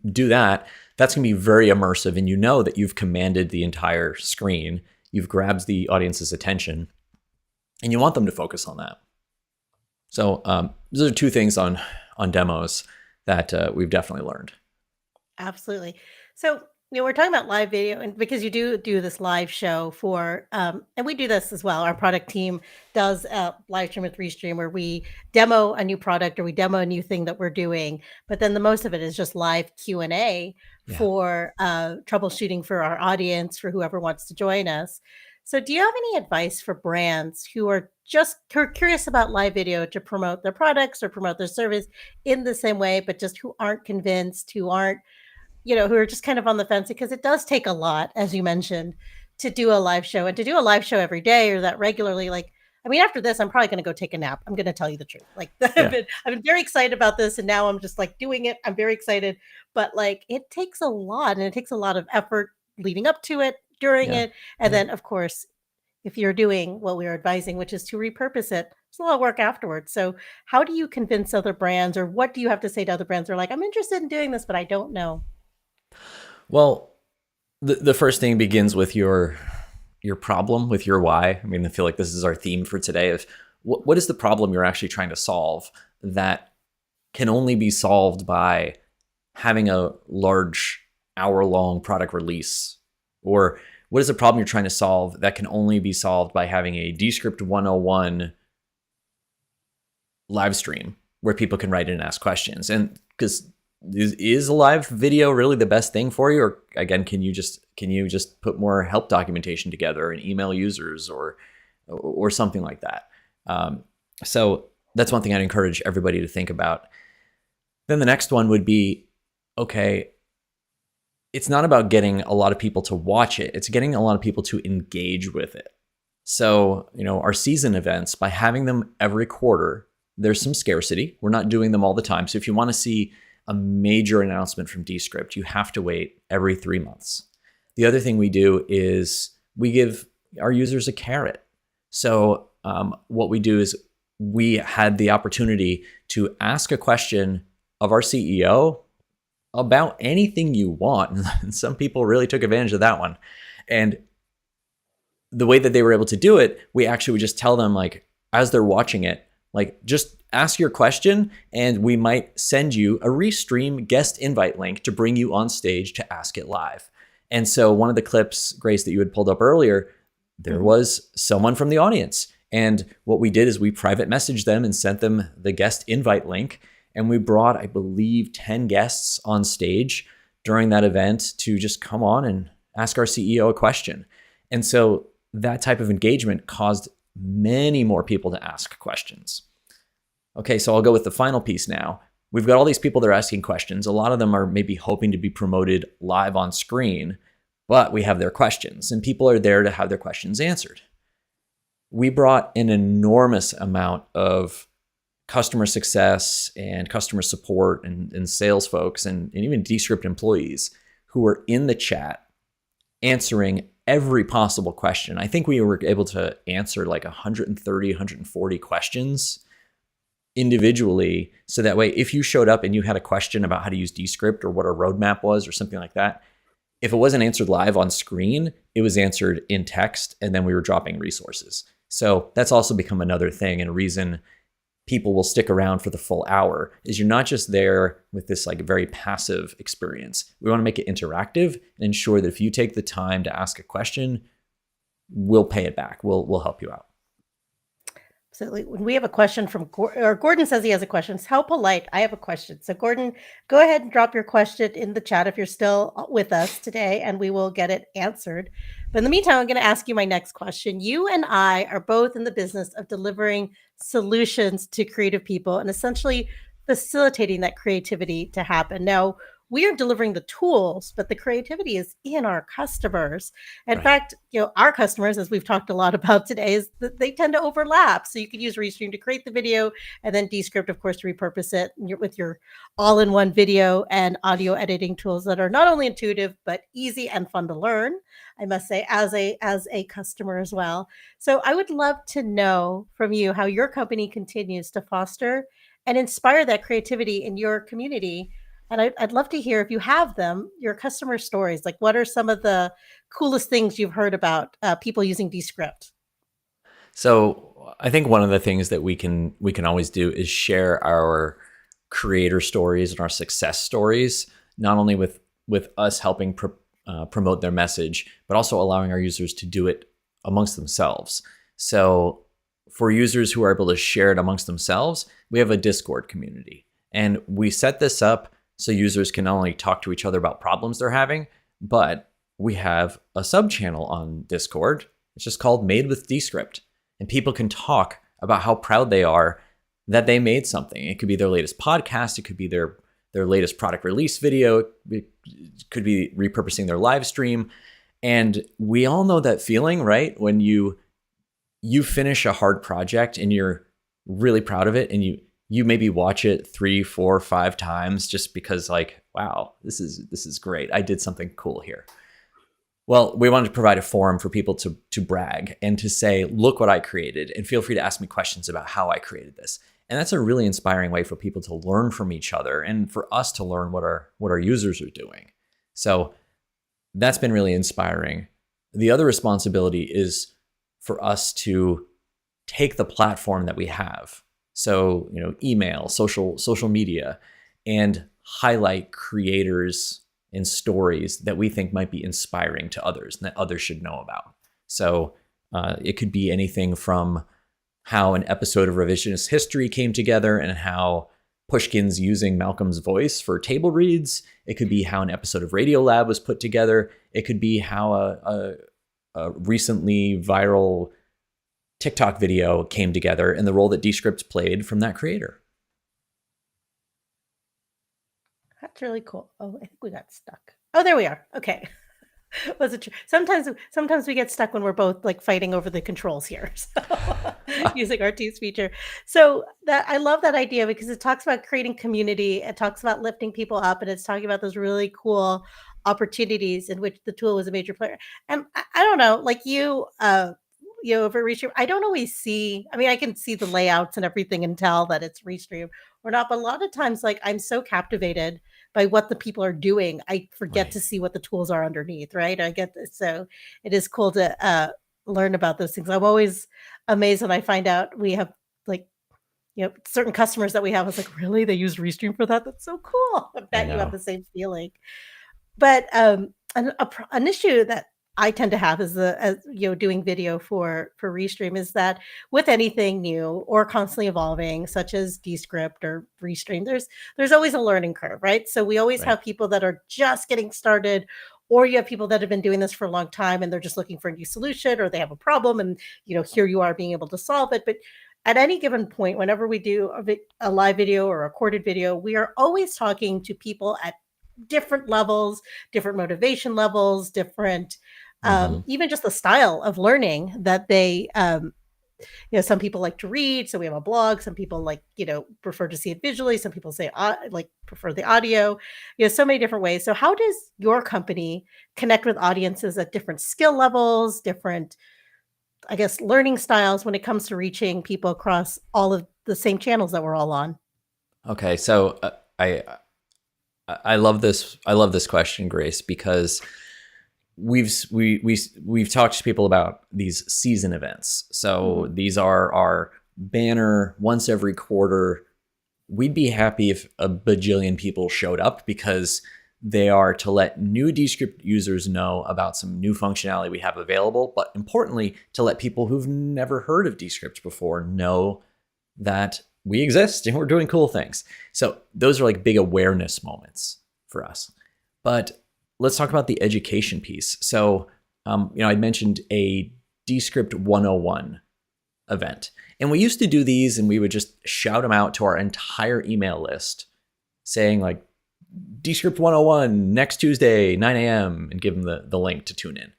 B: Do that. That's going to be very immersive, and you know that you've commanded the entire screen. You've grabbed the audience's attention, and you want them to focus on that. So those are two things on demos that we've definitely learned.
A: Absolutely. So, we're talking about live video, and because you do this live show for, and we do this as well. Our product team does a live stream with Restream where we demo a new product or we demo a new thing that we're doing. But then the most of it is just live Q&A for troubleshooting for our audience, for whoever wants to join us. So do you have any advice for brands who are curious about live video to promote their products or promote their service in the same way, but just who aren't convinced, who aren't, who are just kind of on the fence? Because it does take a lot, as you mentioned, to do a live show, and to do a live show every day or that regularly. Like, after this, I'm probably going to go take a nap. I'm going to tell you the truth. Like, I've been very excited about this, and now I'm just like doing it. I'm very excited, but like, it takes a lot, and it takes a lot of effort leading up to it, during it, and then of course, if you're doing what we are advising, which is to repurpose it, it's a lot of work afterwards. So how do you convince other brands, or what do you have to say to other brands who are like, I'm interested in doing this, but I don't know?
B: Well, the first thing begins with your problem, with your why. I feel like this is our theme for today of what is the problem you're actually trying to solve that can only be solved by having a large hour-long product release? Or what is the problem you're trying to solve that can only be solved by having a Descript 101 live stream where people can write in and ask questions? And because is a live video really the best thing for you? Or again, can you just put more help documentation together and email users or something like that? So that's one thing I'd encourage everybody to think about. Then the next one would be, okay, it's not about getting a lot of people to watch it. It's getting a lot of people to engage with it. So, our season events, by having them every quarter, there's some scarcity. We're not doing them all the time. So if you want to see a major announcement from Descript, you have to wait every 3 months. The other thing we do is we give our users a carrot. So what we do is we had the opportunity to ask a question of our CEO about anything you want. And some people really took advantage of that one. And the way that they were able to do it, we actually would just tell them, like, as they're watching it, Like, just ask your question and we might send you a Restream guest invite link to bring you on stage to ask it live. And so one of the clips, Grace, that you had pulled up earlier, there was someone from the audience. And what we did is we private messaged them and sent them the guest invite link. And we brought, I believe, 10 guests on stage during that event to just come on and ask our CEO a question. And so that type of engagement caused many more people to ask questions. Okay, so I'll go with the final piece now. We've got all these people that are asking questions. A lot of them are maybe hoping to be promoted live on screen, but we have their questions and people are there to have their questions answered. We brought an enormous amount of customer success and customer support and sales folks and even Descript employees who were in the chat answering every possible question. I think we were able to answer like 130, 140 questions individually. So that way, if you showed up and you had a question about how to use Descript or what a roadmap was or something like that, if it wasn't answered live on screen, it was answered in text and then we were dropping resources. So that's also become another thing and a reason people will stick around for the full hour is you're not just there with this like very passive experience. We want to make it interactive and ensure that if you take the time to ask a question, we'll pay it back. We'll help you out.
A: Absolutely. When we have a question from Gordon says he has a question. It's how polite. I have a question. So Gordon, go ahead and drop your question in the chat if you're still with us today, and we will get it answered. But in the meantime, I'm going to ask you my next question. You and I are both in the business of delivering solutions to creative people and essentially facilitating that creativity to happen. Now, we are delivering the tools, but the creativity is in our customers. In fact, our customers, as we've talked a lot about today, is that they tend to overlap. So you could use Restream to create the video and then Descript, of course, to repurpose it with your all-in-one video and audio editing tools that are not only intuitive, but easy and fun to learn, I must say, as a customer as well. So I would love to know from you how your company continues to foster and inspire that creativity in your community. And I'd love to hear, if you have them, your customer stories. Like, what are some of the coolest things you've heard about people using Descript?
B: So I think one of the things that we can always do is share our creator stories and our success stories, not only with us helping promote their message, but also allowing our users to do it amongst themselves. So for users who are able to share it amongst themselves, we have a Discord community. And we set this up so users can not only talk to each other about problems they're having, but we have a sub-channel on Discord. It's just called Made with Descript. And people can talk about how proud they are that they made something. It could be their latest podcast. It could be their latest product release video. It could be repurposing their live stream. And we all know that feeling, right? When you finish a hard project and you're really proud of it and you maybe watch it 3, 4, 5 times just because like, wow, this is great. I did something cool here. Well, we wanted to provide a forum for people to brag and to say, look what I created, and feel free to ask me questions about how I created this. And that's a really inspiring way for people to learn from each other and for us to learn what our users are doing. So that's been really inspiring. The other responsibility is for us to take the platform that we have. So, email, social media, and highlight creators and stories that we think might be inspiring to others and that others should know about. So it could be anything from how an episode of Revisionist History came together and how Pushkin's using Malcolm's voice for table reads. It could be how an episode of Radiolab was put together. It could be how a recently viral TikTok video came together and the role that Descript played from that creator.
A: That's really cool. Oh, I think we got stuck. Oh, there we are. Okay. Was it true? Sometimes we get stuck when we're both like fighting over the controls here. So using our Teams feature. So that I love that idea because it talks about creating community. It talks about lifting people up, and it's talking about those really cool opportunities in which the tool was a major player. And I don't know, like over Restream, I don't always see, I can see the layouts and everything and tell that it's Restream or not, but a lot of times, like, I'm so captivated by what the people are doing, I forget to see what the tools are underneath, right? I get this. So it is cool to learn about those things. I'm always amazed when I find out we have like certain customers that we have, it's like, really? They use Restream for that? That's so cool. I bet you have
B: know.
A: the same feeling. But an issue that I tend to have is doing video for Restream is that with anything new or constantly evolving, such as Descript or Restream, there's always a learning curve, right? So we always
B: Right.
A: have people that are just getting started, or you have people that have been doing this for a long time and they're just looking for a new solution, or they have a problem and here you are being able to solve it. But at any given point, whenever we do a live video or a recorded video, we are always talking to people at different levels, different motivation levels, different
B: Mhm.
A: even just the style of learning that they some people like to read, so we have a blog. Some people prefer to see it visually. Some people say prefer the audio. So many different ways. So how does your company connect with audiences at different skill levels, different, I guess, learning styles when it comes to reaching people across all of the same channels that we're all on?
B: Okay, so I love this. I love this question, Grace, because we've talked to people about these season events. So these are our banner once every quarter. We'd be happy if a bajillion people showed up, because they are to let new Descript users know about some new functionality we have available, but importantly, to let people who've never heard of Descript before know that we exist and we're doing cool things. So those are like big awareness moments for us. But let's talk about the education piece. So, I mentioned a Descript 101 event. And we used to do these and we would just shout them out to our entire email list saying like, Descript 101 next Tuesday, 9 a.m. and give them the link to tune in.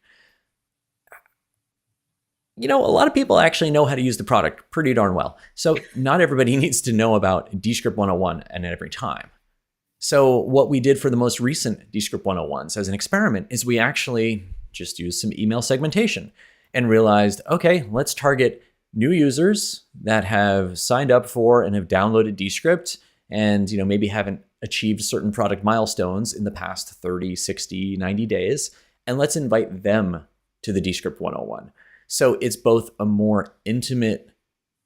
B: A lot of people actually know how to use the product pretty darn well. So not everybody needs to know about Descript 101 at every time. So what we did for the most recent Descript 101s as an experiment is we actually just used some email segmentation and realized, okay, let's target new users that have signed up for and have downloaded Descript and maybe haven't achieved certain product milestones in the past 30, 60, 90 days. And let's invite them to the Descript 101. So it's both a more intimate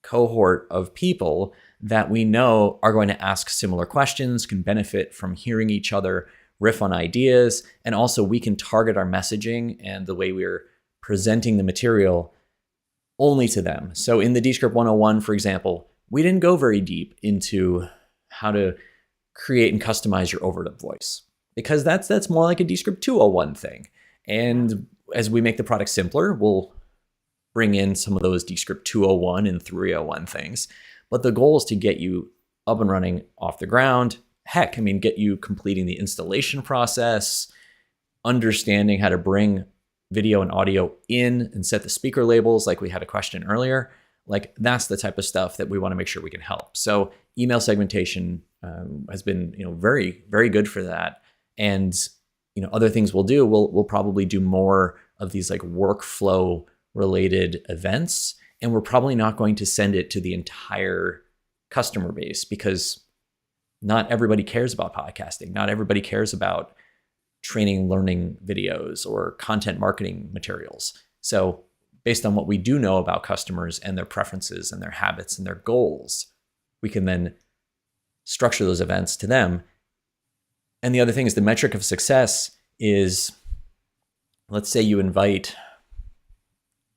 B: cohort of people that we know are going to ask similar questions, can benefit from hearing each other riff on ideas, and also we can target our messaging and the way we're presenting the material only to them. So in the Descript 101, for example, we didn't go very deep into how to create and customize your Overdub voice, because that's more like a Descript 201 thing. And as we make the product simpler, we'll bring in some of those Descript 201 and 301 things. But the goal is to get you up and running off the ground. Heck, get you completing the installation process, understanding how to bring video and audio in and set the speaker labels like we had a question earlier. Like that's the type of stuff that we want to make sure we can help. So email segmentation has been very, very good for that. And other things we'll do, we'll probably do more of these like workflow related events. And we're probably not going to send it to the entire customer base, because not everybody cares about podcasting. Not everybody cares about training, learning videos or content marketing materials. So based on what we do know about customers and their preferences and their habits and their goals, we can then structure those events to them. And the other thing is the metric of success is, let's say you invite,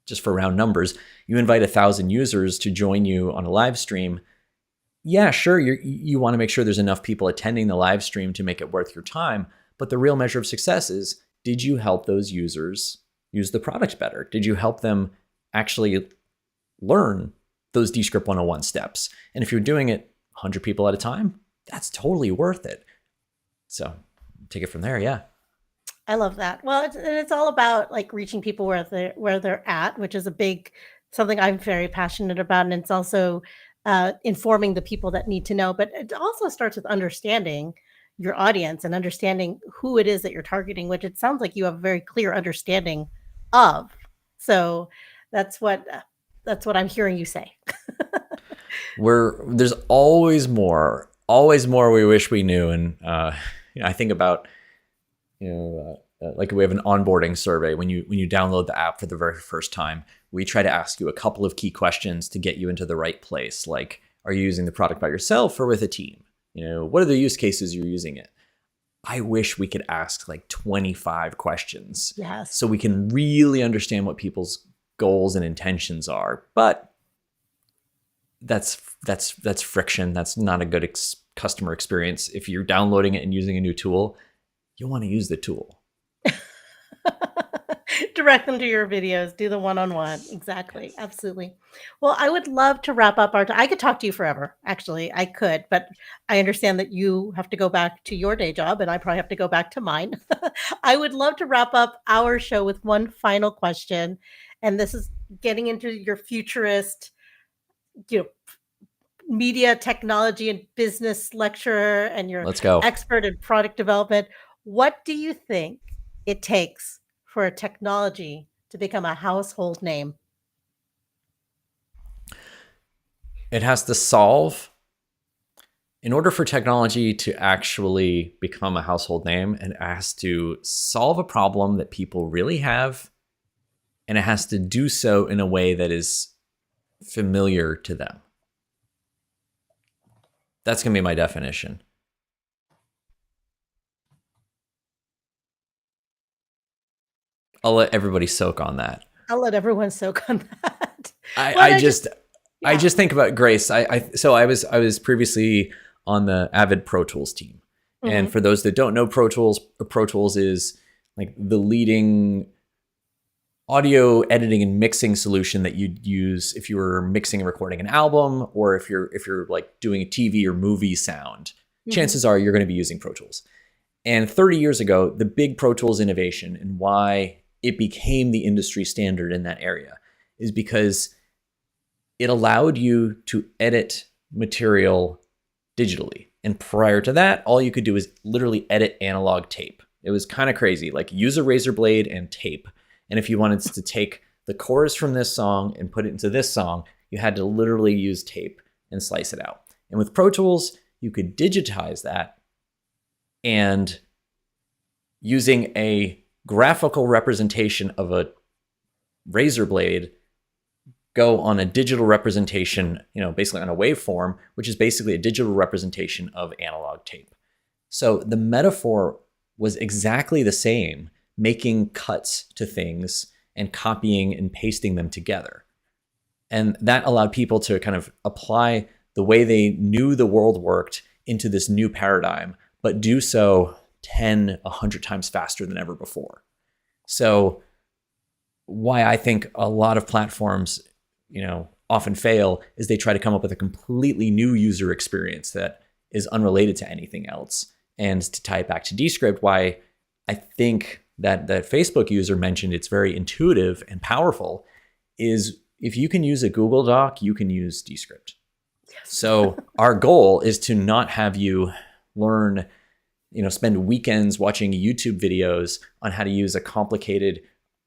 B: just for round numbers, you invite 1,000 users to join you on a live stream. Yeah, sure, you want to make sure there's enough people attending the live stream to make it worth your time. But the real measure of success is, did you help those users use the product better? Did you help them actually learn those Descript 101 steps? And if you're doing it 100 people at a time, that's totally worth it. So take it from there, yeah.
A: I love that. Well, it's all about like reaching people where they're at, which is something I'm very passionate about, and it's also informing the people that need to know. But it also starts with understanding your audience and understanding who it is that you're targeting, which it sounds like you have a very clear understanding of. So that's what I'm hearing you say.
B: There's always more we wish we knew, and I think about like we have an onboarding survey when you download the app for the very first time. We try to ask you a couple of key questions to get you into the right place, like Are you using the product by yourself or with a team? What are the use cases you're using it? I wish we could ask like 25 questions.
A: Yes.
B: So we can really understand what people's goals and intentions are. But that's friction. That's not a good customer experience. If you're downloading it and using a new tool, you want to use the tool.
A: Direct them to your videos. Do the one-on-one. Exactly. Absolutely. Well, I would love to wrap up I could talk to you forever. Actually, I could, but I understand that you have to go back to your day job and I probably have to go back to mine. I would love to wrap up our show with one final question. And this is getting into your futurist, media technology and business lecturer and your
B: Let's go.
A: expert in product development. What do you think it takes for a technology to become a household name?
B: It has to solve, in order for technology to actually become a household name, it has to solve a problem that people really have, and it has to do so in a way that is familiar to them. That's going to be my definition. I'll let everybody soak on that.
A: I'll let everyone soak on that.
B: I just think about Grace. I was previously on the Avid Pro Tools team. Mm-hmm. And for those that don't know Pro Tools is like the leading audio editing and mixing solution that you'd use if you were mixing and recording an album, or if you're like doing a TV or movie sound. Mm-hmm. Chances are you're going to be using Pro Tools. And 30 years ago, the big Pro Tools innovation and why it became the industry standard in that area is because it allowed you to edit material digitally. And prior to that, all you could do is literally edit analog tape. It was kind of crazy, like use a razor blade and tape. And if you wanted to take the chorus from this song and put it into this song, you had to literally use tape and slice it out. And with Pro Tools, you could digitize that and using a graphical representation of a razor blade go on a digital representation, basically on a waveform, which is basically a digital representation of analog tape. So the metaphor was exactly the same, making cuts to things and copying and pasting them together. And that allowed people to kind of apply the way they knew the world worked into this new paradigm, but do so 10, 100 times faster than ever before. So why I think a lot of platforms, often fail is they try to come up with a completely new user experience that is unrelated to anything else. And to tie it back to Descript, why I think that Facebook user mentioned it's very intuitive and powerful is if you can use a Google Doc, you can use Descript. Yes. So our goal is to not have you learn, spend weekends watching YouTube videos on how to use a complicated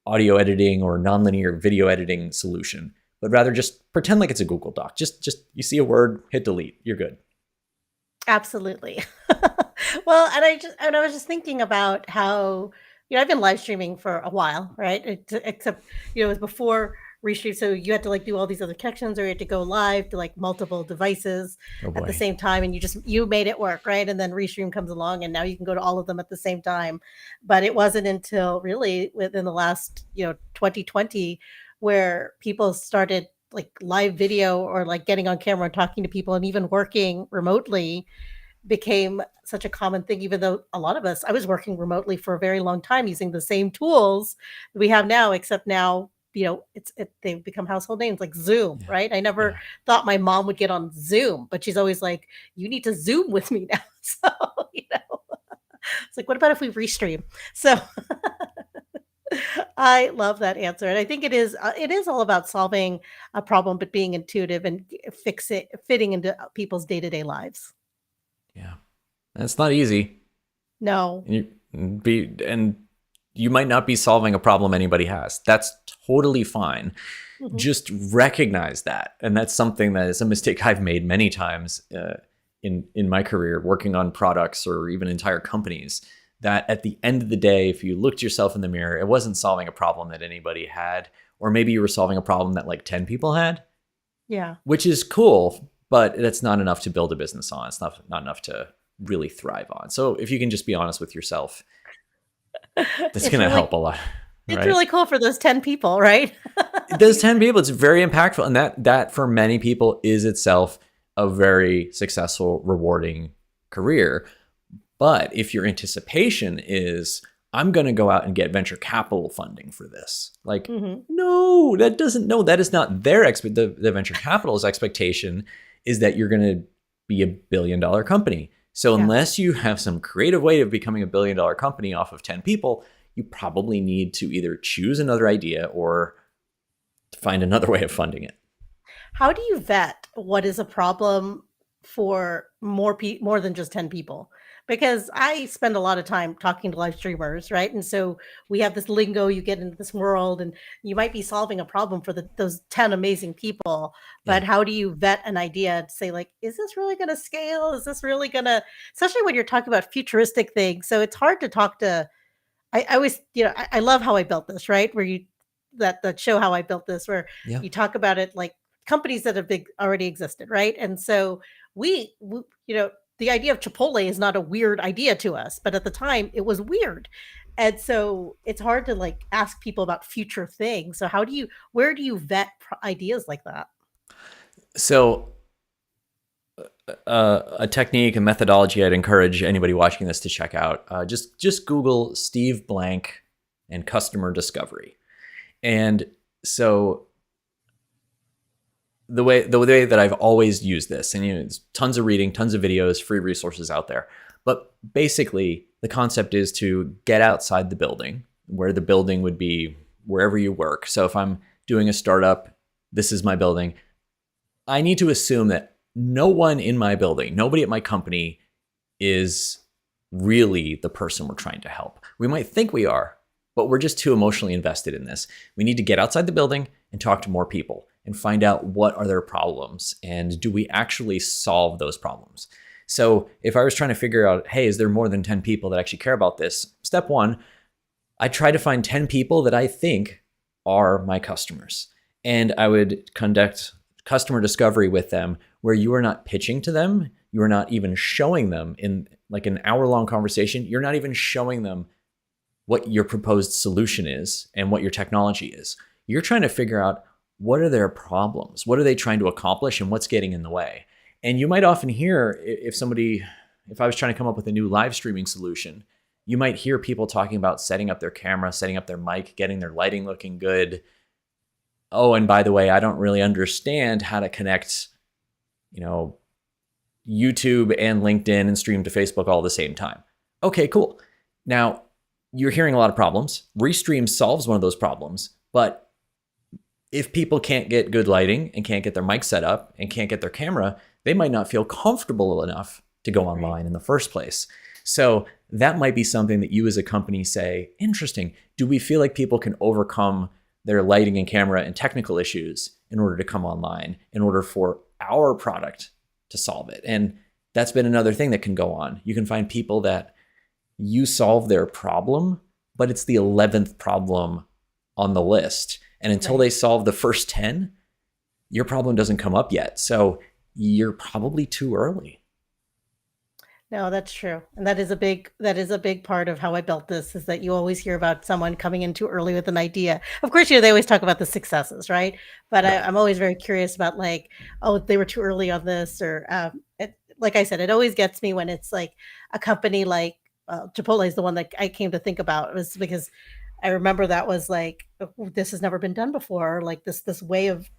B: audio editing or nonlinear video editing solution, but rather just pretend like it's a Google Doc. Just you see a word, hit delete, you're good.
A: Absolutely. Well, and I was just thinking about how, I've been live streaming for a while, right? Except, it was before Restream. So you had to do all these other connections, or you had to go live to multiple devices at the same time. And you made it work, right? And then Restream comes along and now you can go to all of them at the same time. But it wasn't until really within the last, 2020 where people started live video or getting on camera and talking to people and even working remotely became such a common thing, even though a lot of us, I was working remotely for a very long time using the same tools we have now, except now, they've become household names like Zoom, right? I never thought my mom would get on Zoom, but she's always like, you need to Zoom with me now. So, it's like, what about if we Restream? So I love that answer. And I think it is all about solving a problem, but being intuitive and fitting into people's day-to-day lives.
B: Yeah. That's not easy.
A: No.
B: And you might not be solving a problem anybody has. That's totally fine. Mm-hmm. Just recognize that. And that's something that is a mistake I've made many times in my career, working on products or even entire companies, that at the end of the day, if you looked yourself in the mirror, it wasn't solving a problem that anybody had, or maybe you were solving a problem that 10 people had.
A: Yeah.
B: Which is cool. but that's not enough to build a business on. It's not enough to really thrive on. So if you can just be honest with yourself, that's going to help a lot.
A: It's
B: right?
A: really cool for those 10 people, right?
B: Those 10 people, it's very impactful. And that for many people is itself a very successful, rewarding career. But if your anticipation is, I'm going to go out and get venture capital funding for this. Like, no, that is not their the venture capital's expectation is that you're going to be a $1 billion company. So unless you have some creative way of becoming a $1 billion company off of 10 people, you probably need to either choose another idea or find another way of funding it.
A: How do you vet what is a problem for more than just 10 people? Because I spend a lot of time talking to live streamers, right? And so we have this lingo, you get into this world and you might be solving a problem for those 10 amazing people, but how do you vet an idea to say like, is this really going to scale? Is this really going to, especially when you're talking about futuristic things. So it's hard to talk to, I always, I love How I Built This, right? Where that show How I Built This, where you talk about it like companies that have already existed, right? And so we the idea of Chipotle is not a weird idea to us, but at the time it was weird. And so it's hard to like ask people about future things. So where do you vet ideas like that?
B: So a technique, a methodology I'd encourage anybody watching this to check out. Just Google Steve Blank and customer discovery. And so the way that I've always used this, and there's tons of reading, tons of videos, free resources out there. But basically, the concept is to get outside the building, where the building would be wherever you work. So if I'm doing a startup, this is my building. I need to assume that no one in my building, nobody at my company is really the person we're trying to help. We might think we are, but we're just too emotionally invested in this. We need to get outside the building and talk to more people and find out what are their problems and do we actually solve those problems. So if I was trying to figure out, hey, is there more than 10 people that actually care about this? Step one, I try to find 10 people that I think are my customers. And I would conduct customer discovery with them where you are not pitching to them. You are not even showing them in like an hour-long conversation. You're not even showing them what your proposed solution is and what your technology is. You're trying to figure out what are their problems? What are they trying to accomplish and what's getting in the way? And you might often hear if I was trying to come up with a new live streaming solution, you might hear people talking about setting up their camera, setting up their mic, getting their lighting looking good. Oh, and by the way, I don't really understand how to connect, YouTube and LinkedIn and stream to Facebook all at the same time. Okay, cool. Now, you're hearing a lot of problems. Restream solves one of those problems, but if people can't get good lighting and can't get their mic set up and can't get their camera, they might not feel comfortable enough to go online in the first place. So that might be something that you as a company say, interesting, do we feel like people can overcome their lighting and camera and technical issues in order to come online, in order for our product to solve it? And that's been another thing that can go on. You can find people that you solve their problem, but it's the 11th problem on the list. And until they solve the first 10, your problem doesn't come up yet. So you're probably too early.
A: No, that's true. And that is a big part of How I Built This, is that you always hear about someone coming in too early with an idea. Of course, they always talk about the successes, right? But I'm always very curious about like, oh, they were too early on this, or like I said, it always gets me when it's like a company like Chipotle is the one that I came to think about. It was because I remember that was like, this has never been done before, like this way of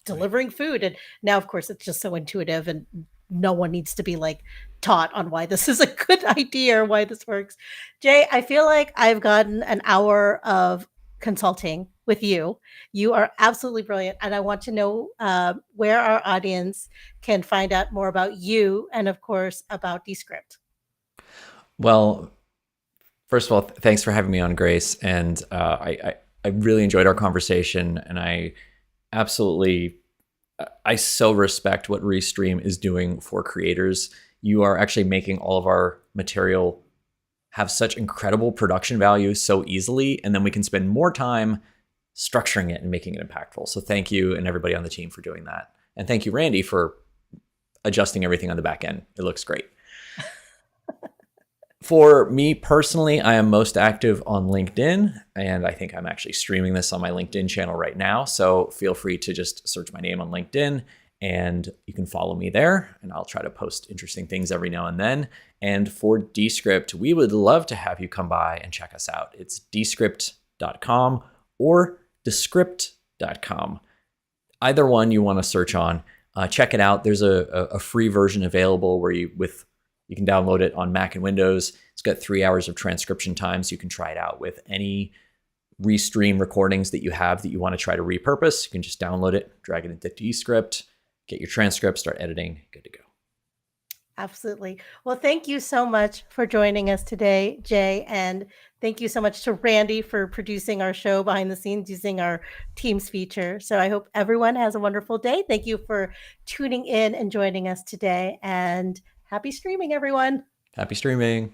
A: delivering food. And now, of course, it's just so intuitive and no one needs to be like taught on why this is a good idea or why this works. Jay, I feel like I've gotten an hour of consulting with you. You are absolutely brilliant. And I want to know where our audience can find out more about you and, of course, about Descript.
B: Well, first of all, thanks for having me on, Grace. And I really enjoyed our conversation, and I so respect what Restream is doing for creators. You are actually making all of our material have such incredible production value so easily, and then we can spend more time structuring it and making it impactful. So thank you and everybody on the team for doing that. And thank you, Randy, for adjusting everything on the back end. It looks great. For me personally, I am most active on LinkedIn, and I think I'm actually streaming this on my LinkedIn channel right now. So feel free to just search my name on LinkedIn and you can follow me there, and I'll try to post interesting things every now and then. And for Descript, we would love to have you come by and check us out. It's Descript.com or Descript.com. Either one you want to search on, check it out. There's a free version available where you can download it on Mac and Windows. It's got 3 hours of transcription time, so you can try it out with any Restream recordings that you have that you want to try to repurpose. You can just download it, drag it into Descript, get your transcript, start editing, good to go.
A: Absolutely. Well, thank you so much for joining us today, Jay. And thank you so much to Randy for producing our show behind the scenes using our Teams feature. So I hope everyone has a wonderful day. Thank you for tuning in and joining us today. And happy streaming, everyone.
B: Happy streaming.